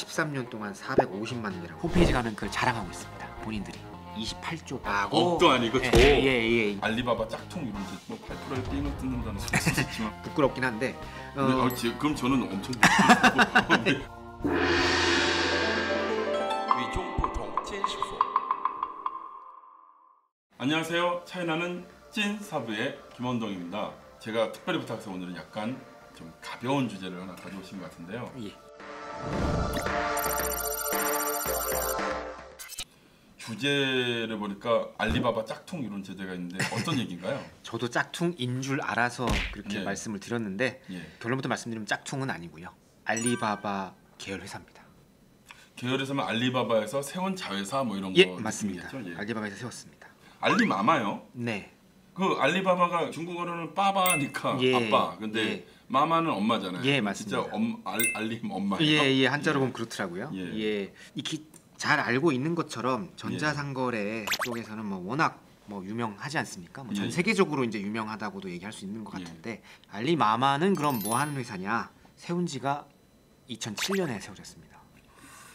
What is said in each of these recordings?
13년 동안 450만 개라고 홈페이지 가면 그걸 자랑하고 있습니다. 본인들이 28조라고. 업도 아니고 저 예. 알리바바 짝퉁 이런 뭐 8%의 삥을 뜯는다는 소리도 있지만 부끄럽긴 한데 그럼 저는 엄청 안녕하세요. 차이나는 찐사부의 김원동입니다. 제가 특별히 부탁해서 오늘은 약간 좀 가벼운 주제를 하나 가져오신 것 같은데요. 예. 주제를 보니까 알리바바 짝퉁 이런 제재가 있는데 어떤 얘기인가요? 저도 짝퉁인 줄 알아서 그렇게 말씀을 드렸는데 결론부터 말씀드리면 짝퉁은 아니고요. 알리바바 계열 회사입니다. 계열에서는 알리바바에서 세운 자회사 뭐 이런 거 맞습니다. 알리바바에서 세웠습니다. 알리마마요? 네. 그 알리바바가 중국어로는 빠바니까 아빠. 근데 마마는 엄마잖아요. 예, 맞습니다. 진짜 알림 엄마예요. 예, 한자로 보면 그렇더라고요. 익히 잘 알고 있는 것처럼 전자상거래 쪽에서는 뭐 워낙 뭐 유명하지 않습니까? 뭐 전 세계적으로 이제 유명하다고도 얘기할 수 있는 것 같은데 알리마마는 그럼 뭐 하는 회사냐? 세운 지가 2007년에 세워졌습니다.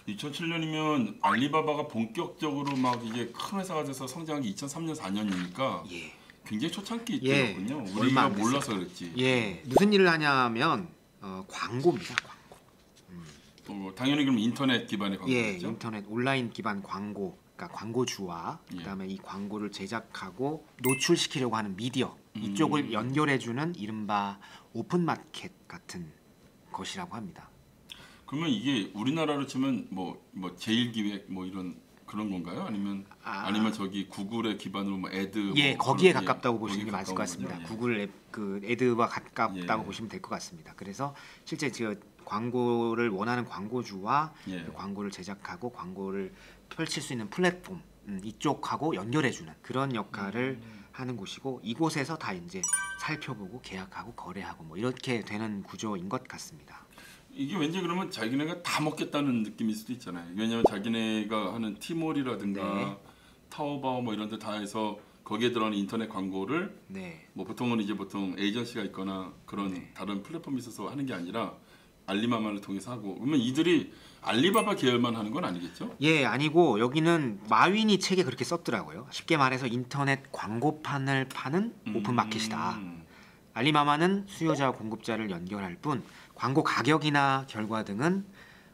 2007년이면 알리바바가 본격적으로 막 이게 큰 회사가 돼서 성장한 게 2003년 4년이니까 굉장히 초창기 때였군요. 우리가 몰라서 그랬지. 무슨 일을 하냐면 광고입니다. 광고. 당연히 그럼 인터넷 기반의 광고겠죠? 인터넷 온라인 기반 광고. 그러니까 광고주와 그다음에 이 광고를 제작하고 노출시키려고 하는 미디어 이쪽을 연결해주는 이른바 오픈마켓 같은 것이라고 합니다. 그러면 이게 우리나라로 치면 뭐 제일기획 뭐 이런 그런 건가요? 아니면 저기 구글의 기반으로 뭐 애드 거기에 가깝다고 보시는 게 맞을 것 같습니다. 구글 그 애드와 가깝다고 보시면 될 것 같습니다. 그래서 실제 그 광고를 원하는 광고주와 그 광고를 제작하고 광고를 펼칠 수 있는 플랫폼 이쪽하고 연결해주는 그런 역할을 하는 곳이고 이곳에서 다 이제 살펴보고 계약하고 거래하고 뭐 이렇게 되는 구조인 것 같습니다. 이게 왠지 그러면 자기네가 다 먹겠다는 느낌일 수도 있잖아요. 왜냐하면 자기네가 하는 티몰이라든가 타오바오 뭐 이런 데 다 해서 거기에 들어가는 인터넷 광고를 뭐 보통은 이제 보통 에이전시가 있거나 그런 다른 플랫폼이 있어서 하는 게 아니라 알리마마를 통해서 하고 그러면 이들이 알리바바 계열만 하는 건 아니겠죠? 아니고 여기는 마윈이 책에 그렇게 썼더라고요. 쉽게 말해서 인터넷 광고판을 파는 오픈마켓이다. 알리마마는 수요자와 공급자를 연결할 뿐 광고 가격이나 결과 등은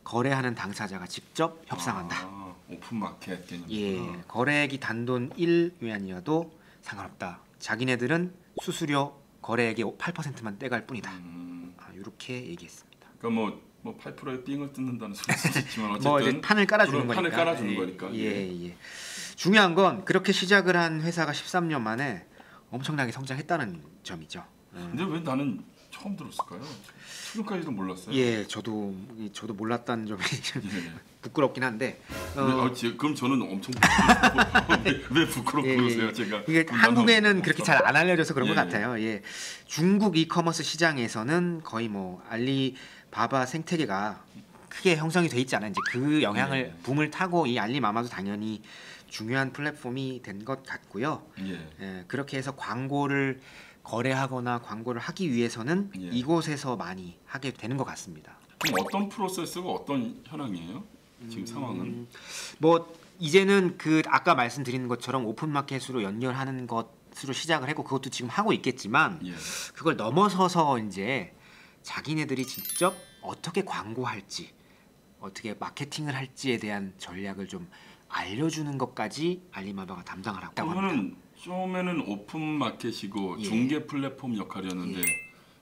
거래하는 당사자가 직접 협상한다. 오픈마켓 개념이구나. 거래액이 단돈 1위안이어도 상관없다. 자기네들은 수수료 거래액의 8%만 떼갈 뿐이다. 이렇게 얘기했습니다. 그러니까 뭐 8%의 삥을 뜯는다는 소리도 있지만 어쨌든 뭐 이제 판을 깔아주는 거니까. 판을 깔아주는 거니까. 중요한 건 그렇게 시작을 한 회사가 13년 만에 엄청나게 성장했다는 점이죠. 근데 왜 나는 처음 들었을까요? 지금까지도 몰랐어요. 저도 몰랐다는 점이 부끄럽긴 한데. 그럼 저는 엄청 왜 부끄럽고 그러세요? 제가 이게 한국에는 그렇게 잘 안 알려져서 그런 것 같아요. 중국 이커머스 시장에서는 거의 뭐 알리바바 생태계가 크게 형성이 돼 있지 않아요. 이제 그 영향을 붐을 타고 이 알리마마도 당연히 중요한 플랫폼이 된 것 같고요. 그렇게 해서 광고를 거래하거나 광고를 하기 위해서는 이곳에서 많이 하게 되는 것 같습니다. 그럼 어떤 프로세스가 어떤 현황이에요? 지금 상황은? 뭐 이제는 그 아까 말씀드린 것처럼 오픈마켓으로 연결하는 것으로 시작을 했고 그것도 지금 하고 있겠지만 그걸 넘어서서 이제 자기네들이 직접 어떻게 광고할지 어떻게 마케팅을 할지에 대한 전략을 좀 알려주는 것까지 알리바바가 담당을 하고 합니다. 처음에는 오픈마켓이고 중개 플랫폼 역할이었는데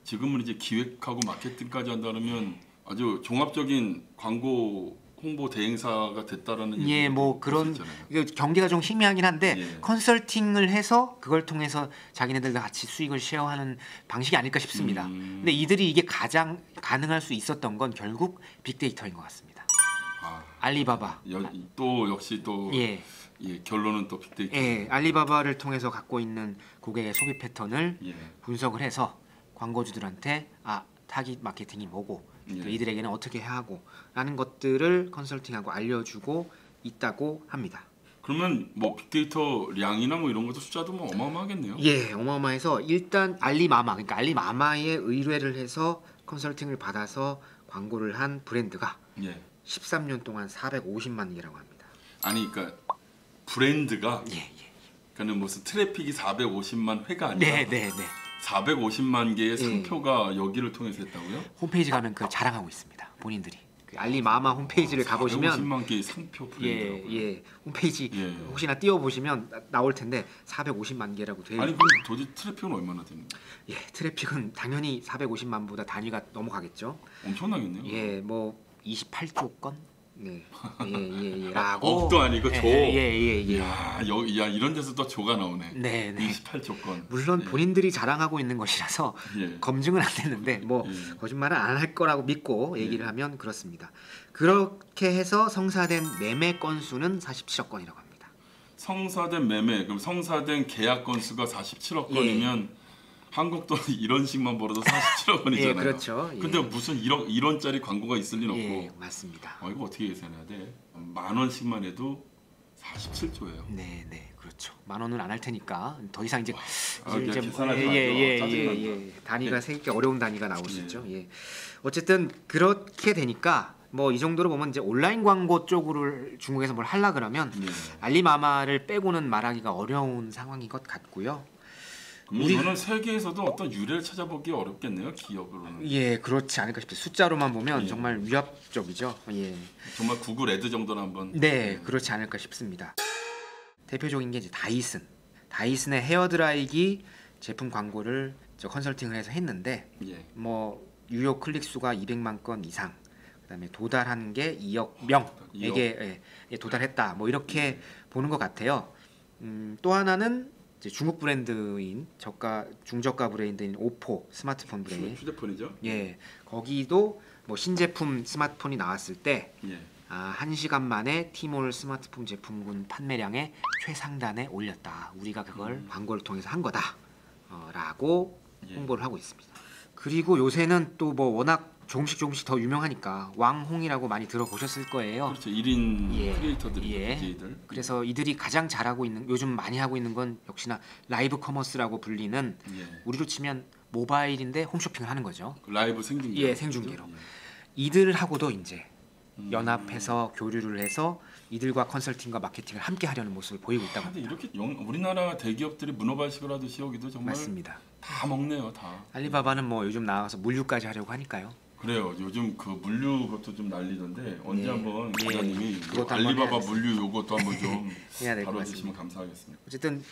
지금은 이제 기획하고 마케팅까지 한다면 아주 종합적인 광고 홍보 대행사가 됐다라는 뭐 그런 경계가 좀 희미하긴 한데 컨설팅을 해서 그걸 통해서 자기네들과 같이 수익을 쉐어하는 방식이 아닐까 싶습니다. 근데 이들이 이게 가장 가능할 수 있었던 건 결국 빅데이터인 것 같습니다. 알리바바 역시 결론은 또 빅데이터. 알리바바를 통해서 갖고 있는 고객의 소비 패턴을 분석을 해서 광고주들한테 타깃 마케팅이 뭐고 이들에게는 어떻게 해야 하고 라는 것들을 컨설팅하고 알려주고 있다고 합니다. 그러면 뭐 빅데이터량이나 뭐 이런 것도 숫자도 뭐 어마어마하겠네요. 어마어마해서 일단 알리마마 그러니까 알리마마의 의뢰를 해서 컨설팅을 받아서 광고를 한 브랜드가 13년 동안 450만 개라고 합니다. 아니 그러니까 브랜드가 예. 그러니까 무슨 트래픽이 450만 회가 아니라 네. 450만 개의 상표가 여기를 통해서 했다고요? 홈페이지 가면 그 자랑하고 있습니다. 본인들이. 그 알리마마 홈페이지를 가보시면 450만 개의 상표 브랜드라고요? 예. 홈페이지 예. 혹시나 띄워보시면 나올 텐데 450만 개라고 돼. 아니 그럼 도대체 트래픽은 얼마나 되는 거예요? 예, 트래픽은 당연히 450만보다 단위가 넘어가겠죠. 엄청나겠네요. 예, 뭐 28조 건. 네, 예. 라고. 억도 아니고 조. 예. 야 이런 데서 또 조가 나오네. 네. 28조 건. 물론 본인들이 자랑하고 있는 것이라서 검증은 안 됐는데 뭐 거짓말은 안 할 거라고 믿고 얘기를 하면 그렇습니다. 그렇게 해서 성사된 매매 건수는 47억 건이라고 합니다. 성사된 매매, 그럼 성사된 계약 건수가 47억 건이면 한국 돈 이런 식만 벌어도 47억 원이잖아요. 예, 그렇죠. 근데 무슨 1원짜리 광고가 있을 리는 없고. 예, 맞습니다. 이거 어떻게 계산해야 돼? 10,000원씩만 해도 47조예요. 네, 그렇죠. 10,000원은 안 할 테니까 더 이상 이제 계산하지 예. 단위가 세기 어려운 단위가 나올 수 있죠. 예. 어쨌든 그렇게 되니까 뭐 이 정도로 보면 이제 온라인 광고 쪽으로 중국에서 뭘 하려 그러면 알리마마를 빼고는 말하기가 어려운 상황인 것 같고요. 이거는 세계에서도 어떤 유래를 찾아보기 어렵겠네요, 기업으로는. 예, 그렇지 않을까 싶어요. 숫자로만 보면 정말 위협적이죠. 예. 정말 구글 애드 정도는 한번. 네, 그렇지 않을까 싶습니다. 대표적인 게 이제 다이슨의 헤어드라이기 제품 광고를 컨설팅을 해서 했는데 뭐 유효 클릭 수가 200만 건 이상, 그다음에 도달한 게 2억 명에게 도달했다. 뭐 이렇게 보는 것 같아요. 또 하나는 이제 중국 브랜드인 중저가 브랜드인 오포 스마트폰 브랜드. 휴대폰이죠? 예, 거기도 뭐 신제품 스마트폰이 나왔을 때 1시간 만에 티몰 스마트폰 제품군 판매량의 최상단에 올렸다. 우리가 그걸 광고를 통해서 한 거다. 라고 홍보를 하고 있습니다. 그리고 요새는 또 뭐 워낙 조금씩 더 유명하니까 왕홍이라고 많이 들어보셨을 거예요. 그렇죠. 1인 크리에이터들이 BJ들. 그래서 이들이 가장 잘하고 있는, 요즘 많이 하고 있는 건 역시나 라이브 커머스라고 불리는 우리로 치면 모바일인데 홈쇼핑을 하는 거죠. 그 라이브 생중계. 예, 생중계로. 이들하고도 이제 연합해서 교류를 해서 이들과 컨설팅과 마케팅을 함께 하려는 모습을 보이고 있다고 합니다. 이렇게 우리나라 대기업들이 문어발식을 하듯이 여기도 정말 맞습니다. 다 먹네요, 다. 알리바바는 뭐 요즘 나와서 물류까지 하려고 하니까요. 그래요. 요즘 그 물류 것도 좀 난리던데 언제 한번 기자님이 그것도 알리바바 물류 요것도 한번 좀 해야 될 것 다뤄주시면 같습니다. 감사하겠습니다. 어쨌든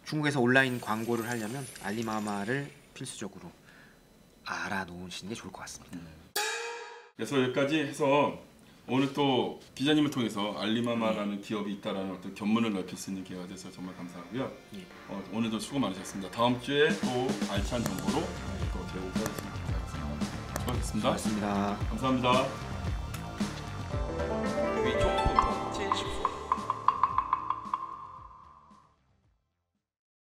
중국에서 온라인 광고를 하려면 알리마마를 필수적으로 알아놓으시는 게 좋을 것 같습니다. 그래서 여기까지 해서 오늘 또 기자님을 통해서 알리마마라는 기업이 있다라는 어떤 견문을 넓힐 수 있는 기회가 돼서 정말 감사하고요. 오늘도 수고 많으셨습니다. 다음 주에 또 알찬 정보로 또 제공하겠습니다. 수고하셨습니다. 고맙습니다. 감사합니다. 위쪽